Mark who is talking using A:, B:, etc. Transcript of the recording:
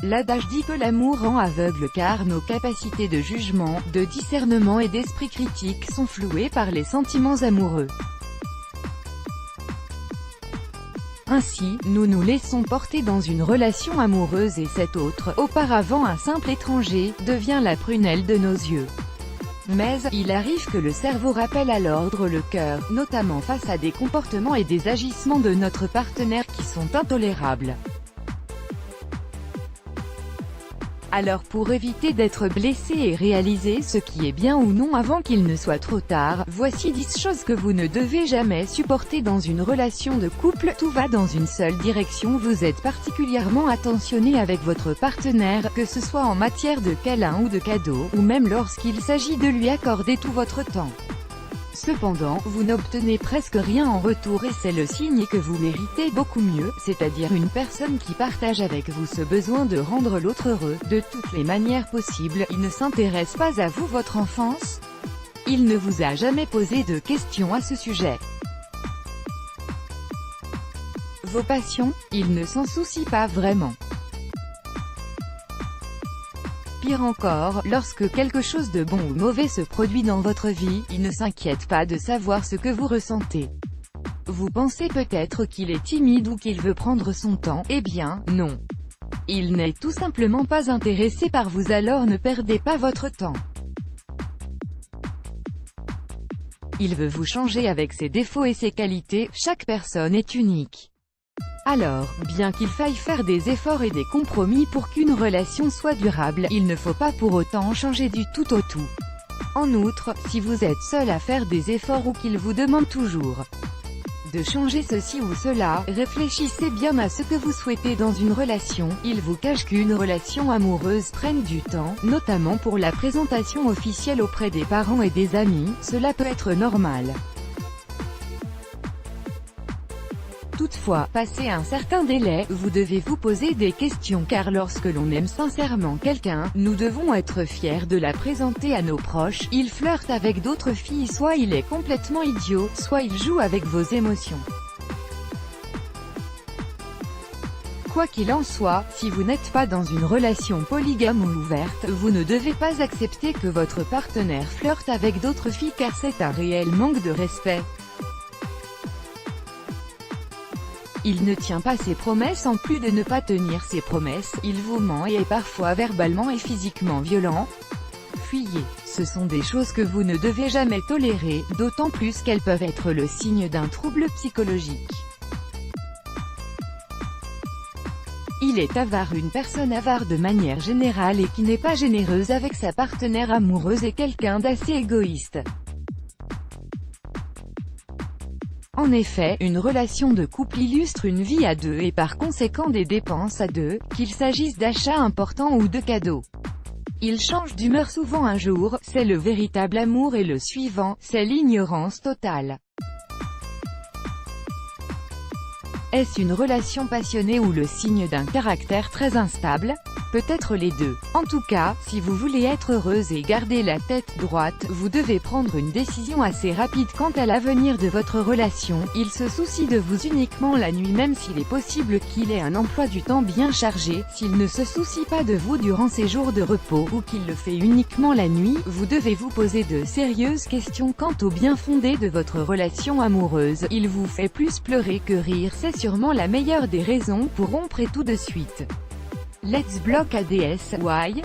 A: L'adage dit que l'amour rend aveugle car nos capacités de jugement, de discernement et d'esprit critique sont flouées par les sentiments amoureux. Ainsi, nous nous laissons porter dans une relation amoureuse et cet autre, auparavant un simple étranger, devient la prunelle de nos yeux. Mais, il arrive que le cerveau rappelle à l'ordre le cœur, notamment face à des comportements et des agissements de notre partenaire qui sont intolérables. Alors pour éviter d'être blessé et réaliser ce qui est bien ou non avant qu'il ne soit trop tard, voici 10 choses que vous ne devez jamais supporter dans une relation de couple. Tout va dans une seule direction, vous êtes particulièrement attentionné avec votre partenaire, que ce soit en matière de câlins ou de cadeaux, ou même lorsqu'il s'agit de lui accorder tout votre temps. Cependant, vous n'obtenez presque rien en retour et c'est le signe que vous méritez beaucoup mieux, c'est-à-dire une personne qui partage avec vous ce besoin de rendre l'autre heureux, de toutes les manières possibles. Il ne s'intéresse pas à vous, votre enfance. Il ne vous a jamais posé de questions à ce sujet. Vos passions, il ne s'en soucie pas vraiment. Pire encore, lorsque quelque chose de bon ou mauvais se produit dans votre vie, il ne s'inquiète pas de savoir ce que vous ressentez. Vous pensez peut-être qu'il est timide ou qu'il veut prendre son temps, eh bien, non. Il n'est tout simplement pas intéressé par vous, alors ne perdez pas votre temps. Il veut vous changer avec ses défauts et ses qualités, chaque personne est unique. Alors, bien qu'il faille faire des efforts et des compromis pour qu'une relation soit durable, il ne faut pas pour autant changer du tout au tout. En outre, si vous êtes seul à faire des efforts ou qu'il vous demande toujours de changer ceci ou cela, réfléchissez bien à ce que vous souhaitez dans une relation. Il vous cache qu'une relation amoureuse prenne du temps, notamment pour la présentation officielle auprès des parents et des amis, cela peut être normal. Toutefois, passé un certain délai, vous devez vous poser des questions car lorsque l'on aime sincèrement quelqu'un, nous devons être fiers de la présenter à nos proches. Il flirte avec d'autres filles, soit il est complètement idiot, soit il joue avec vos émotions. Quoi qu'il en soit, si vous n'êtes pas dans une relation polygame ou ouverte, vous ne devez pas accepter que votre partenaire flirte avec d'autres filles car c'est un réel manque de respect. Il ne tient pas ses promesses en plus de ne pas tenir ses promesses, il vous ment et est parfois verbalement et physiquement violent. Fuyez. Ce sont des choses que vous ne devez jamais tolérer, d'autant plus qu'elles peuvent être le signe d'un trouble psychologique. Il est avare. Une personne avare de manière générale et qui n'est pas généreuse avec sa partenaire amoureuse est quelqu'un d'assez égoïste. En effet, une relation de couple illustre une vie à deux et par conséquent des dépenses à deux, qu'il s'agisse d'achats importants ou de cadeaux. Il change d'humeur souvent un jour, c'est le véritable amour et le suivant, c'est l'ignorance totale. Est-ce une relation passionnée ou le signe d'un caractère très instable? Peut-être les deux. En tout cas, si vous voulez être heureuse et garder la tête droite, vous devez prendre une décision assez rapide quant à l'avenir de votre relation. Il se soucie de vous uniquement la nuit, même s'il est possible qu'il ait un emploi du temps bien chargé. S'il ne se soucie pas de vous durant ses jours de repos, ou qu'il le fait uniquement la nuit, vous devez vous poser de sérieuses questions quant au bien fondé de votre relation amoureuse. Il vous fait plus pleurer que rire, c'est sûrement la meilleure des raisons pour rompre et tout de suite. Let's block ADS. Why?